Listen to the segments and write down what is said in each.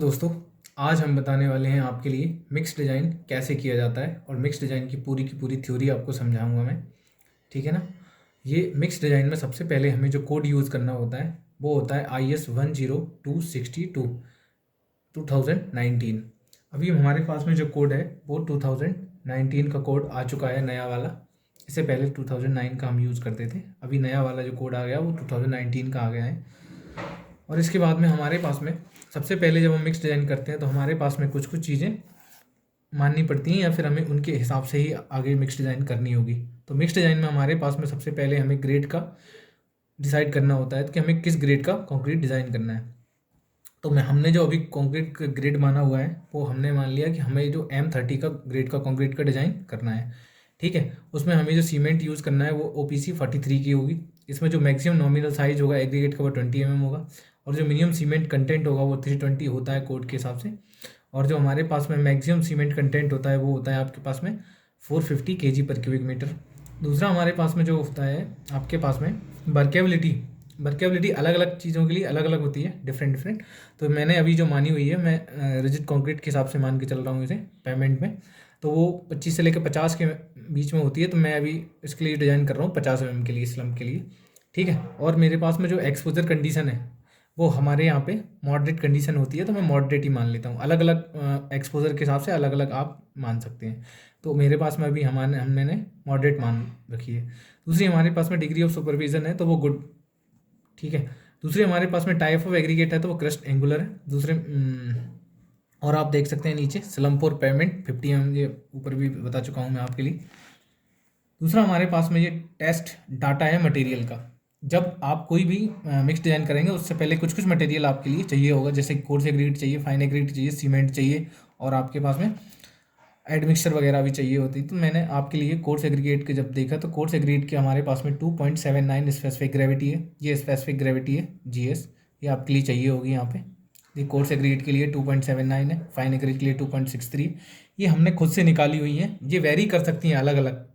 दोस्तों, आज हम बताने वाले हैं आपके लिए मिक्स डिज़ाइन कैसे किया जाता है और मिक्स डिज़ाइन की पूरी थ्योरी आपको समझाऊंगा मैं। ठीक है ना। ये मिक्स डिज़ाइन में सबसे पहले हमें जो कोड यूज़ करना होता है वो होता है IS 10262 2019। अभी हमारे पास में जो कोड है वो 2019 का कोड आ चुका है, नया वाला। इससे पहले 2009 का हम यूज़ करते थे, अभी नया वाला जो कोड आ गया वो 2019 का आ गया है। और इसके बाद में हमारे पास में सबसे पहले जब हम मिक्स डिज़ाइन करते हैं तो हमारे पास में कुछ कुछ चीज़ें माननी पड़ती हैं या फिर हमें उनके हिसाब से ही आगे मिक्स डिज़ाइन करनी होगी। तो मिक्स डिज़ाइन में हमारे पास में सबसे पहले हमें ग्रेड का डिसाइड करना होता है कि हमें किस ग्रेड का कंक्रीट डिज़ाइन करना है। तो हमने जो अभी कंक्रीट का ग्रेड माना हुआ है वो हमने मान लिया कि हमें जो M30 का ग्रेड का कंक्रीट का डिज़ाइन करना है। ठीक है। उसमें हमें जो सीमेंट यूज़ करना है वो OPC 43 की होगी। इसमें जो मैक्सिमम नॉमिनल साइज होगा एग्रीगेट का वो 20 mm होगा और जो मिनिमम सीमेंट कंटेंट होगा वो 320 होता है कोड के हिसाब से। और जो हमारे पास में मैक्सिमम सीमेंट कंटेंट होता है वो होता है आपके पास में 450 kg/m²। दूसरा हमारे पास में जो होता है आपके पास में वर्केबिलिटी अलग अलग चीज़ों के लिए अलग अलग होती है, डिफरेंट। तो मैंने अभी जो मानी हुई है, मैं रिजिड कंक्रीट के हिसाब से मान के चल रहा हूँ इसे पेमेंट में, तो वो 25 से लेकर 50 के बीच में होती है। तो मैं अभी इसके लिए डिज़ाइन कर रहा हूँ 50 mm के लिए, स्लम के लिए। ठीक है। और मेरे पास में जो एक्सपोजर कंडीशन है वो हमारे यहाँ पे मॉडरेट कंडीशन होती है, तो मैं मॉडरेट ही मान लेता हूँ। अलग अलग एक्सपोजर के हिसाब से अलग अलग आप मान सकते हैं। तो मेरे पास में अभी हमने मॉडरेट मान रखी है। दूसरी हमारे पास में डिग्री ऑफ सुपरविजन है तो वो गुड। ठीक है। दूसरी हमारे पास में टाइप ऑफ एग्रीगेट है तो वो क्रस्ट एंगुलर है। और आप देख सकते हैं नीचे स्लम फॉर पेमेंट 50 mm, ये ऊपर भी बता चुका हूँ मैं आपके लिए। दूसरा हमारे पास में ये टेस्ट डाटा है मटेरियल का। जब आप कोई भी मिक्स डिज़ाइन करेंगे उससे पहले कुछ कुछ मटेरियल आपके लिए चाहिए होगा, जैसे कोर्स एग्रीगेट चाहिए, फाइन एग्रीगेट चाहिए, सीमेंट चाहिए और आपके पास में एड मिक्सचर वगैरह भी चाहिए होती। तो मैंने आपके लिए कोर्स एग्रीगेट के जब देखा तो कोर्स एग्रीगेट के हमारे पास में 2.79 स्पेसिफिक ग्रेविटी है। ये स्पेसिफिक ग्रेविटी है GS, ये आपके लिए चाहिए होगी यहाँ पे। ये कोर्स एग्रीगेट के लिए 2.79 है, फाइन एग्रीगेट के लिए 2.63। ये हमने खुद से निकाली हुई हैं, ये वेरी कर सकती हैं, अलग अलग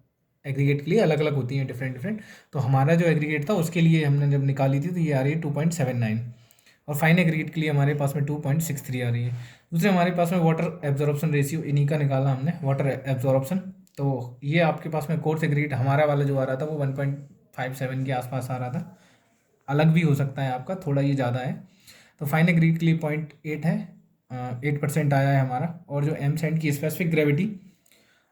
एग्रीगेट के लिए अलग अलग होती हैं, डिफरेंट। तो हमारा जो एग्रीगेट था उसके लिए हमने जब निकाली थी तो ये आ रही है 2.79 और फाइन एग्रीगेट के लिए हमारे पास में 2.63 आ रही है। दूसरे हमारे पास में वाटर एब्जॉर्प्शन रेशियो, इन्हीं का निकाला हमने, वाटर एब्जॉर्प्शन। तो ये आपके पास में कोर्स एग्रीगेट हमारा वाला जो आ रहा था वो 1.57 के आसपास आ रहा था। अलग भी हो सकता है आपका, थोड़ा ये ज़्यादा है। तो फाइन एग्रीगेट के लिए 0.8 है, 8% आया है हमारा। और जो M सैंड की स्पेसिफिक ग्रेविटी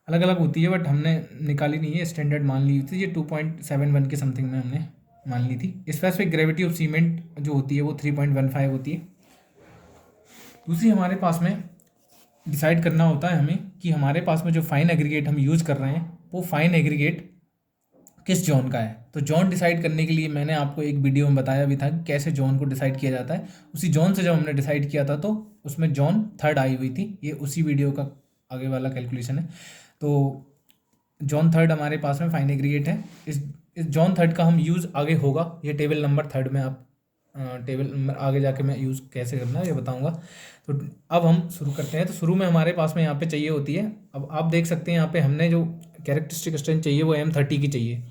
अलग अलग होती है बट हमने निकाली नहीं है, स्टैंडर्ड मान ली थी। ये 2.71 के समथिंग में हमने मान ली थी। स्पेसिफिक ग्रेविटी ऑफ सीमेंट जो होती है वो 3.15 होती है। दूसरी हमारे पास में डिसाइड करना होता है हमें कि हमारे पास में जो फाइन एग्रीगेट हम यूज़ कर रहे हैं वो फाइन एग्रीगेट किस जोन का है। तो जोन डिसाइड करने के लिए मैंने आपको एक वीडियो में बताया भी था कि कैसे जोन को डिसाइड किया जाता है। उसी जोन से जब हमने डिसाइड किया था तो उसमें जोन 3rd आई हुई थी। ये उसी वीडियो का आगे वाला कैलकुलेशन है। तो जोन 3rd हमारे पास में फाइन एग्रीगेट है। इस जोन 3rd का हम यूज़ आगे होगा, ये टेबल नंबर 3rd में आप टेबल नंबर आगे जाके मैं यूज़ कैसे करना है ये बताऊंगा। तो अब हम शुरू करते हैं। तो शुरू में हमारे पास में यहाँ पे चाहिए होती है, अब आप देख सकते हैं यहाँ पे हमने जो कैरेक्टरिस्टिक स्ट्रेंथ चाहिए वो M30 की चाहिए।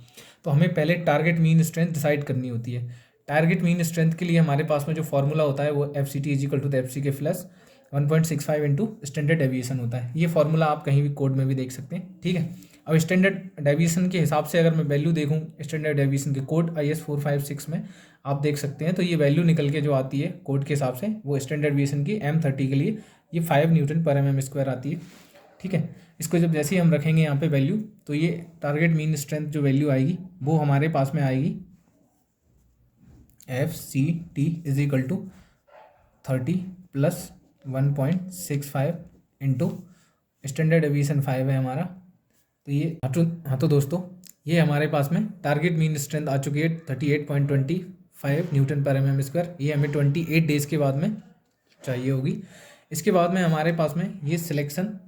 तो हमें पहले टारगेट मीन स्ट्रेंथ डिसाइड करनी होती है। टारगेट मीन स्ट्रेंथ के लिए हमारे पास में जो फॉर्मूला होता है वो FCT = FC के प्लस 1.65 इंटू स्टैंडर्ड डेविएशन होता है। ये फॉर्मूला आप कहीं भी कोड में भी देख सकते हैं। ठीक है। अब स्टैंडर्ड डेविएशन के हिसाब से अगर मैं वैल्यू देखूँ स्टैंडर्ड डेविएशन के कोड IS 456 में आप देख सकते हैं, तो ये वैल्यू निकल के जो आती है कोड के हिसाब से वो स्टैंडर्ड डेविएशन की M30 के लिए ये 5 Nm/mm² आती है। ठीक है। इसको जब जैसे ही हम रखेंगे यहाँ पे वैल्यू, तो ये टारगेट मीन स्ट्रेंथ जो वैल्यू आएगी वो हमारे पास में आएगी FCT = 30 + 1.65 इंटू स्टैंडर्ड डेविएशन 5 है हमारा। तो ये हाँ तो दोस्तों ये हमारे पास में टारगेट मीन स्ट्रेंथ आ चुकी है 38.25 Nm/mm²। ये हमें 28 डेज़ के बाद में चाहिए होगी। इसके बाद में हमारे पास में ये सिलेक्शन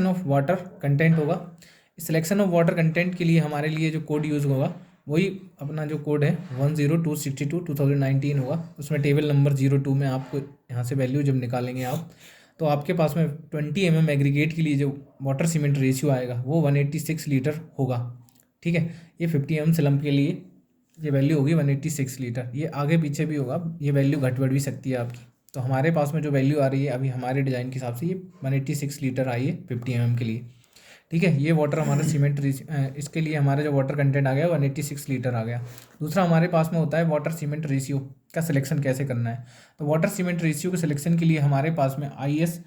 ऑफ वाटर कंटेंट होगा। सिलेक्शन ऑफ वाटर कंटेंट के लिए हमारे लिए जो कोड यूज़ होगा वही अपना जो कोड है 10262 2019 होगा। उसमें टेबल नंबर 02 में आपको यहाँ से वैल्यू जब निकालेंगे आप, तो आपके पास में 20 mm एग्रीगेट के लिए जो वाटर सीमेंट रेशियो आएगा वो 186 लीटर होगा। ठीक है। ये 50 mm स्लम के लिए ये वैल्यू होगी 186 लीटर। ये आगे पीछे भी होगा, ये वैल्यू घट बढ़ भी सकती है आपकी। तो हमारे पास में जो वैल्यू आ रही है अभी हमारे डिज़ाइन के हिसाब से ये 186 लीटर आई है 50 के लिए। ठीक है, ये वाटर हमारा सीमेंट इसके लिए हमारा जो वाटर कंटेंट आ गया 186 लीटर आ गया। दूसरा हमारे पास में होता है वाटर सीमेंट रेशियो का सिलेक्शन कैसे करना है। तो वाटर सीमेंट रेशियो के सिलेक्शन के लिए हमारे पास में IS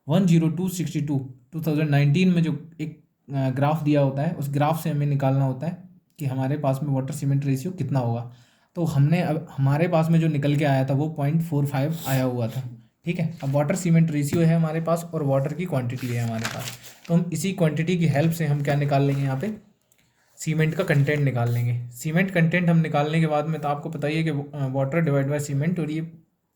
10262 2019 में जो एक ग्राफ दिया होता है, उस ग्राफ से हमें निकालना होता है कि हमारे पास में वाटर सीमेंट रेशियो कितना होगा। तो हमने अब हमारे पास में जो निकल के आया था वो 0.45 आया हुआ था। ठीक है, अब वाटर सीमेंट रेशियो है हमारे पास और वाटर की क्वांटिटी है हमारे पास, तो हम इसी क्वांटिटी की हेल्प से हम क्या निकाल लेंगे, यहाँ पे सीमेंट का कंटेंट निकाल लेंगे। सीमेंट कंटेंट हम निकालने के बाद में तो आपको पता ही है कि वाटर डिवाइड बाय सीमेंट, और ये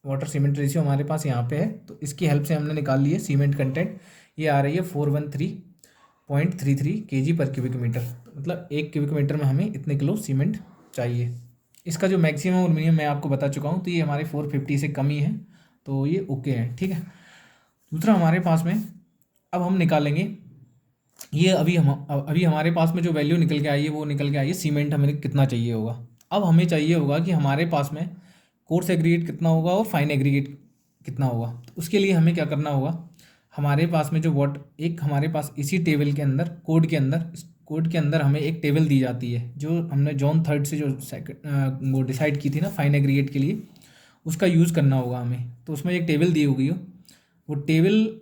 वाटर सीमेंट रेशियो हमारे पास यहाँ पे है, तो इसकी हेल्प से हमने निकाल लिए सीमेंट कंटेंट। ये आ रही है 413.33 kg पर क्यूबिक मीटर, मतलब 1 क्यूबिक मीटर में हमें इतने किलो सीमेंट चाहिए। इसका जो मैक्सिमम और मिनिमम मैं आपको बता चुका हूँ, तो ये हमारे 450 से कम ही है, तो ये ओके है। ठीक है, दूसरा हमारे पास में अब हम निकालेंगे ये अभी हमारे पास में जो वैल्यू निकल के आई है वो निकल के आई है सीमेंट हमें कितना चाहिए होगा। अब हमें चाहिए होगा कि हमारे पास में कोर्स एग्रीगेट कितना होगा और फाइन एग्रीगेट कितना होगा। तो उसके लिए हमें क्या करना होगा, हमारे पास में जो एक हमारे पास इसी टेबल के अंदर कोड के अंदर हमें एक टेबल दी जाती है, जो हमने जॉन 3 से जो वो डिसाइड की थी ना फाइन एग्रीगेट के लिए, उसका यूज़ करना होगा हमें। तो उसमें एक टेबल दी होगी, वो टेबल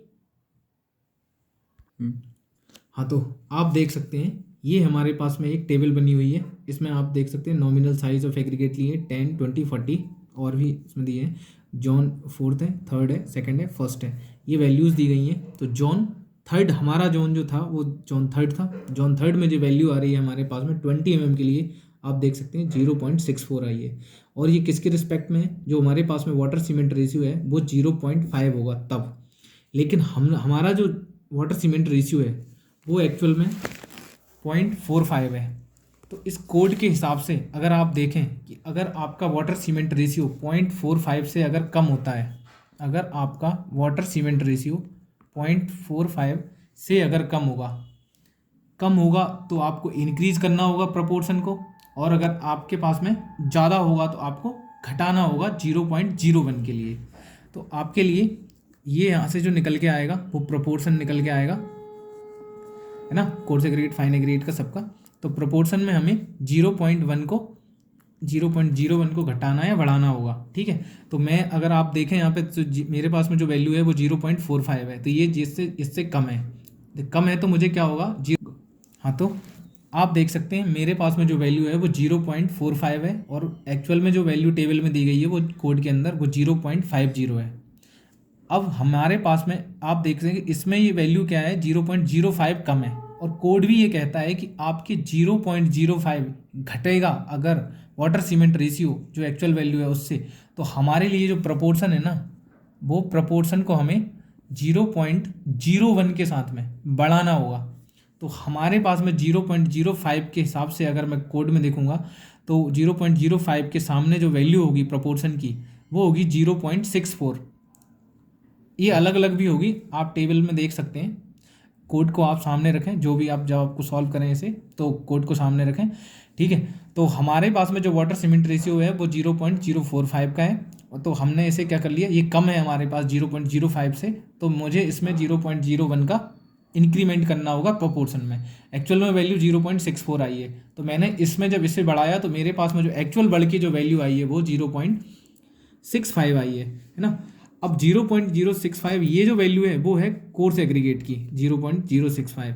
हाँ, तो आप देख सकते हैं ये हमारे पास में एक टेबल बनी हुई है। इसमें आप देख सकते हैं नॉमिनल साइज ऑफ एग्रीगेट लिए 10, 20, 40 और भी इसमें दिए हैं। जॉन 4 है, 3 है, 2 है, 1 है, ये वैल्यूज़ दी गई हैं। तो जॉन 3 हमारा जॉन जो था वो जॉन 3 था। जॉन 3 में जो वैल्यू आ रही है हमारे पास में 20 के लिए आप देख सकते हैं 0.64 आई है। और ये किसके रिस्पेक्ट में है, जो हमारे पास में वाटर सीमेंट रेशियो है वो 0.5 होगा तब। लेकिन हमारा जो वाटर सीमेंट रेशियो है वो एक्चुअल में 0.45 है। तो इस कोड के हिसाब से अगर आप देखें कि अगर आपका वाटर सीमेंट रेशियो 0.45 से अगर कम होता है, अगर आपका वाटर सीमेंट रेशियो 0.45 से अगर कम होगा तो आपको इंक्रीज़ करना होगा प्रोपोर्शन को, और अगर आपके पास में ज़्यादा होगा तो आपको घटाना होगा 0.01 के लिए। तो आपके लिए ये यहाँ से जो निकल के आएगा वो प्रोपोर्शन निकल के आएगा, है ना, कोर्स एग्रीगेट फाइन एग्रीगेट का सबका। तो प्रोपोर्शन में हमें 0.01 को घटाना या बढ़ाना होगा। ठीक है, तो मैं अगर आप देखें यहाँ पे तो मेरे पास में जो वैल्यू है वो 0.45 है, तो ये इससे कम है तो मुझे क्या होगा 0। हाँ, तो आप देख सकते हैं मेरे पास में जो वैल्यू है वो 0.45 है, और एक्चुअल में जो वैल्यू टेबल में दी गई है वो कोड के अंदर वो 0.50 है। अब हमारे पास में आप देख सकते हैं कि इसमें ये वैल्यू क्या है 0.05 कम है, और कोड भी ये कहता है कि आपके 0.05 घटेगा अगर वाटर सीमेंट रेशियो जो एक्चुअल वैल्यू है उससे। तो हमारे लिए जो प्रपोर्शन है ना, वो प्रपोर्शन को हमें 0.01 के साथ में बढ़ाना होगा। तो हमारे पास में 0.05 के हिसाब से अगर मैं कोड में देखूंगा तो 0.05 के सामने जो वैल्यू होगी प्रपोर्शन की वो होगी 0.64। ये अलग अलग भी होगी, आप टेबल में देख सकते हैं। कोड को आप सामने रखें, जो भी आप जब आपको सॉल्व करें इसे तो कोड को सामने रखें। ठीक है, तो हमारे पास में जो वाटर सीमेंट रेशियो है वो 0.045 का है, तो हमने इसे क्या कर लिया, ये कम है हमारे पास 0.05 से, तो मुझे इसमें 0.01 का इंक्रीमेंट करना होगा प्रोपोर्शन में। एक्चुअल में वैल्यू 0.64 आई है, तो मैंने इसमें जब इसे बढ़ाया तो मेरे पास में जो एक्चुअल बढ़ के जो वैल्यू आई है वो 0.65 आई है ना। अब 0.065 ये जो वैल्यू है वो है कोर्स एग्रीगेट की 0.065।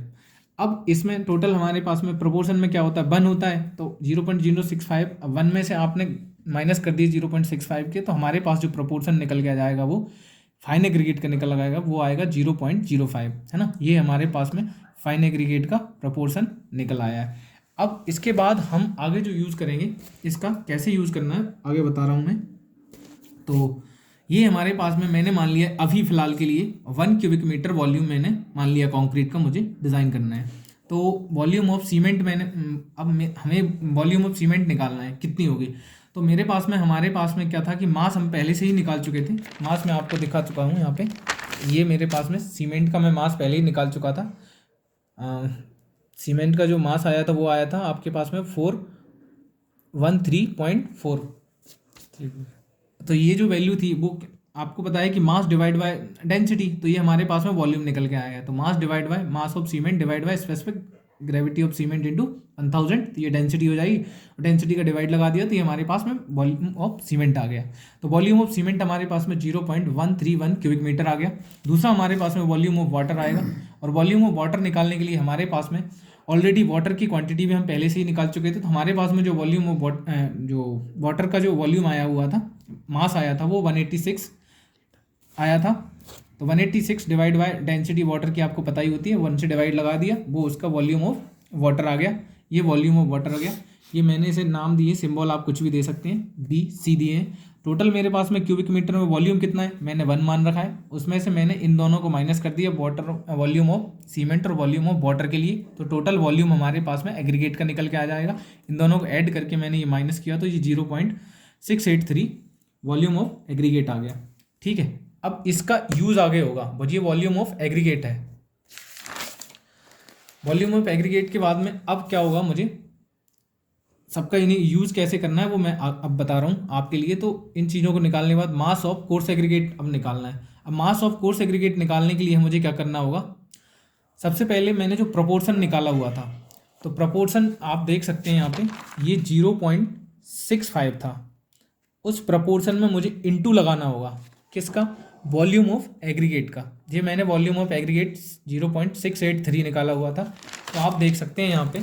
अब इसमें टोटल हमारे पास में प्रोपोर्शन में क्या होता है 1 होता है, तो 0.065 अब 1 में से आपने माइनस कर दिए 0.65 के, तो हमारे पास जो प्रोपोर्शन निकल के जाएगा वो फाइन एग्रीगेट का निकल आएगा, वो आएगा 0.05, है ना। ये हमारे पास में फाइन एग्रीगेट का प्रोपोर्शन निकल आया है। अब इसके बाद हम आगे जो यूज़ करेंगे, इसका कैसे यूज़ करना है आगे बता रहा हूँ मैं। तो ये हमारे पास में मैंने मान लिया अभी फ़िलहाल के लिए 1 क्यूबिक मीटर वॉल्यूम मैंने मान लिया कंक्रीट का मुझे डिज़ाइन करना है। तो वॉल्यूम ऑफ सीमेंट हमें वॉल्यूम ऑफ सीमेंट निकालना है कितनी होगी। तो मेरे पास में हमारे पास में क्या था कि मास हम पहले से ही निकाल चुके थे, मास मैं आपको दिखा चुका हूँ यहाँ पे। ये मेरे पास में सीमेंट का मैं मास पहले ही निकाल चुका था। सीमेंट का जो मास आया था वो आया था आपके पास में 413.4। तो ये जो वैल्यू थी वो आपको पता है कि मास डिवाइड बाय डेंसिटी, तो ये हमारे पास में वॉल्यूम निकल के आया है। तो mass divide by mass of cement divide by specific gravity of cement into 1000, तो ये डेंसिटी हो जाएगी। डेंसिटी का डिवाइड लगा दिया तो ये हमारे पास में वॉल्यूम ऑफ सीमेंट आ गया। तो वॉल्यूम ऑफ सीमेंट हमारे पास में 0.131 क्यूबिक मीटर आ गया। दूसरा हमारे पास में वॉल्यूम ऑफ वाटर आएगा, और वॉल्यूम ऑफ वाटर निकालने के लिए हमारे पास में ऑलरेडी वाटर की क्वांटिटी भी हम पहले से ही निकाल चुके थे। तो हमारे पास में जो वॉल्यूम ऑफ जो वाटर का जो वॉल्यूम आया हुआ था, मास आया था, वो 186 आया था। तो 186 डिवाइड बाय डेंसिटी वाटर की आपको पता ही होती है, 1 से डिवाइड लगा दिया, वो उसका वॉल्यूम ऑफ वाटर आ गया। ये वॉल्यूम ऑफ वाटर आ गया। ये मैंने इसे नाम दिए, सिंबल आप कुछ भी दे सकते हैं, बी सी दिए हैं। टोटल मेरे पास में क्यूबिक मीटर में वॉल्यूम कितना है, मैंने 1 मान रखा है। उसमें से मैंने इन दोनों को माइनस कर दिया, वाटर वॉल्यूम ऑफ सीमेंट और वॉल्यूम ऑफ वाटर के लिए। तो टोटल वॉल्यूम हमारे पास में एग्रीगेट का निकल के आ जाएगा। इन दोनों को ऐड करके मैंने ये माइनस किया, तो ये 0.683 वॉल्यूम ऑफ एग्रीगेट आ गया। ठीक है, अब इसका यूज आगे होगा, ये वॉल्यूम ऑफ एग्रीगेट है। वॉल्यूम ऑफ एग्रीगेट के बाद में अब क्या होगा, मुझे सबका इन्हें यूज़ कैसे करना है वो मैं अब बता रहा हूँ आपके लिए। तो इन चीज़ों को निकालने के बाद मास ऑफ कोर्स एग्रीगेट अब निकालना है। अब मास ऑफ कोर्स एग्रीगेट निकालने के लिए मुझे क्या करना होगा, सबसे पहले मैंने जो प्रोपोर्शन निकाला हुआ था, तो प्रोपोर्शन आप देख सकते हैं यहाँ पे, ये 0.65 था। उस प्रोपोर्शन में मुझे इंटू लगाना होगा, किसका, वॉल्यूम ऑफ एग्रीगेट का। ये मैंने वॉल्यूम ऑफ एग्रीगेट 0.683 निकाला हुआ था। तो आप देख सकते हैं यहाँ पे,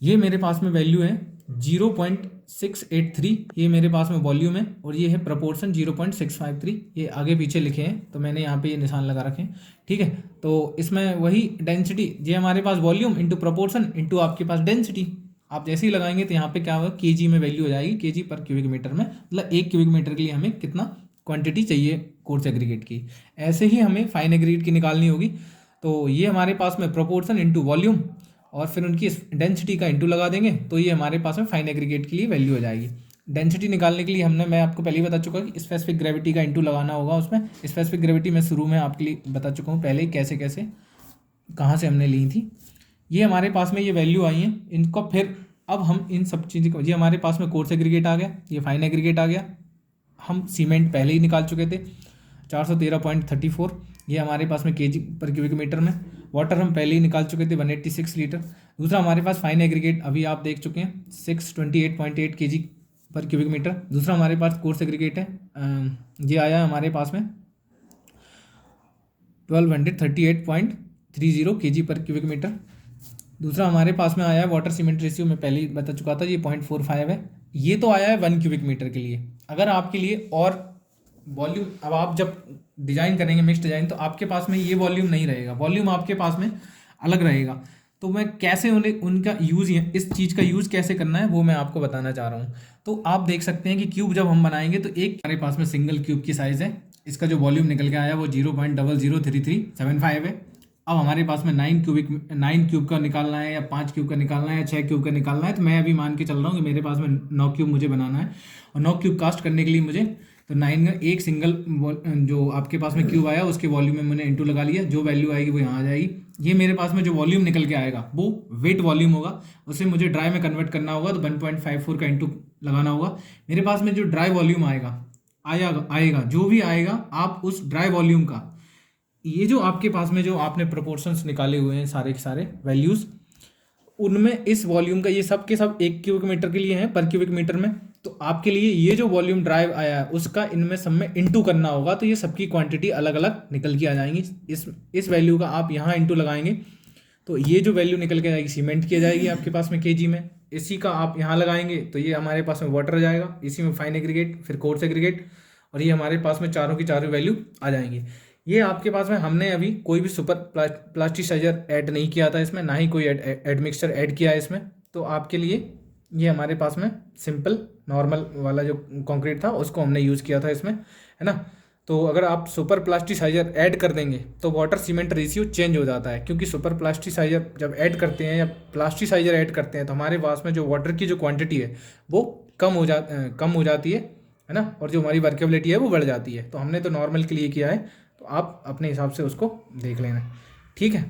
ये मेरे पास में वैल्यू है 0.683, ये मेरे पास में वॉल्यूम है, और ये है प्रोपोर्शन 0.653। ये आगे पीछे लिखे हैं, तो मैंने यहाँ पे ये निशान लगा रखे हैं। ठीक है, तो इसमें वही डेंसिटी, ये हमारे पास वॉल्यूम इंटू प्रोपोर्शन इंटू आपके पास डेंसिटी, आप जैसे ही लगाएंगे तो यहाँ पे क्या होगा, केजी में वैल्यू हो जाएगी, केजी पर क्यूबिक मीटर में, मतलब 1 क्यूबिक मीटर के लिए हमें कितना क्वांटिटी चाहिए कोर्स एग्रीगेट की। ऐसे ही हमें फाइन एग्रीगेट की निकालनी होगी। तो ये हमारे पास में प्रोपोर्शन इंटू वॉल्यूम और फिर उनकी डेंसिटी का इंटू लगा देंगे, तो ये हमारे पास में फाइन एग्रीगेट के लिए वैल्यू हो जाएगी। डेंसिटी निकालने के लिए मैं आपको पहले ही बता चुका कि स्पेसिफिक ग्रेविटी का इंटू लगाना होगा उसमें। स्पेसिफिक ग्रेविटी मैं शुरू में आपके लिए बता चुका हूँ पहले ही, कैसे कैसे कहाँ से हमने ली थी। ये हमारे पास में ये वैल्यू आई है, इनको फिर अब हम इन सब चीज़ को, ये हमारे पास में कोर्स एग्रीगेट आ गया, ये फाइन एग्रीगेट आ गया। हम सीमेंट पहले ही निकाल चुके थे 413.34, ये हमारे पास में केजी पर क्यूबिक मीटर में। वाटर हम पहले ही निकाल चुके थे 186 लीटर। दूसरा हमारे पास फाइन एग्रीगेट अभी आप देख चुके हैं 628.8 केजी पर क्यूबिक मीटर। दूसरा हमारे पास कोर्स एग्रीगेट है, ये आया हमारे पास में 1238.30 केजी पर क्यूबिक मीटर। दूसरा हमारे पास में आया है वाटर सीमेंट रेशियो, मैं पहले ही बता चुका था, ये 0.45 है। ये तो आया है 1 क्यूबिक मीटर के लिए। अगर आपके लिए और वॉल्यूम, अब आप जब डिजाइन करेंगे मिक्स डिजाइन, तो आपके पास में ये वॉल्यूम नहीं रहेगा, वॉल्यूम आपके पास में अलग रहेगा। तो मैं कैसे उन्हें उनका यूज़, इस चीज़ का यूज़ कैसे करना है वो मैं आपको बताना चाह रहा हूँ। तो आप देख सकते हैं कि क्यूब जब हम बनाएंगे तो एक हमारे पास में सिंगल क्यूब की साइज़ है, इसका जो वॉल्यूम निकल के आया वो 0.003375 है। अब हमारे पास में 9 क्यूब का निकालना है, या 5 क्यूब का निकालना है, या 6 क्यूब का निकालना है। तो मैं अभी मान के चल रहा हूँ कि मेरे पास में 9 क्यूब मुझे बनाना है, और 9 क्यूब कास्ट करने के लिए मुझे, तो 9 का एक सिंगल जो आपके पास में क्यूब आया उसके वॉल्यूम में मैंने इंटू लगा लिया, जो वैल्यू आएगी वो यहाँ आ जाएगी। ये मेरे पास में जो वॉल्यूम निकल के आएगा वो वेट वॉल्यूम होगा, उसे मुझे ड्राई में कन्वर्ट करना होगा, तो 1.54 का इंटू लगाना होगा। मेरे पास में जो ड्राई वॉल्यूम आएगा जो भी आएगा, आप उस ड्राई वॉल्यूम का, ये जो आपके पास में जो आपने प्रोपोर्शंस निकाले हुए हैं सारे के सारे वैल्यूज़, उनमें इस वॉल्यूम का, ये सब के सब 1 क्यूबिक मीटर के लिए हैं पर क्यूबिक मीटर में। तो आपके लिए ये जो वॉल्यूम ड्राइव आया है उसका इनमें सब में इंटू करना होगा, तो ये सबकी क्वांटिटी अलग अलग निकल के आ जाएंगी। इस वैल्यू का आप यहाँ इंटू लगाएंगे तो ये जो वैल्यू निकल के आएगी सीमेंट की आ जाएगी आपके पास में केजी में। इसी का आप यहाँ लगाएंगे तो ये हमारे पास में वाटर आ जाएगा, इसी में फाइन एग्रीगेट, फिर कोर्स एग्रीगेट, और ये हमारे पास में चारों की चारों वैल्यू आ जाएंगी। ये आपके पास में हमने अभी कोई भी सुपर प्लास्टिसाइजर ऐड नहीं किया था इसमें, ना ही कोई एडमिक्सचर ऐड किया है इसमें। तो आपके लिए ये हमारे पास में सिंपल नॉर्मल वाला जो कंक्रीट था उसको हमने यूज़ किया था इसमें, है ना। तो अगर आप सुपर प्लास्टिसाइजर ऐड कर देंगे तो वाटर सीमेंट रेशियो चेंज हो जाता है, क्योंकि सुपर प्लास्टिसाइजर जब ऐड करते हैं या प्लास्टिसाइजर ऐड करते हैं तो हमारे पास में जो वाटर की जो क्वांटिटी है वो कम हो जाती है ना, और जो हमारी वर्केबिलिटी है वो बढ़ जाती है। तो हमने तो नॉर्मल के लिए किया है, तो आप अपने हिसाब से उसको देख लेना, ठीक है।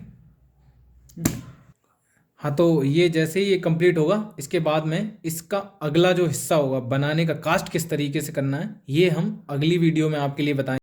हाँ, तो ये जैसे ही ये कंप्लीट होगा, इसके बाद में इसका अगला जो हिस्सा होगा बनाने का, कास्ट किस तरीके से करना है, ये हम अगली वीडियो में आपके लिए बताएंगे।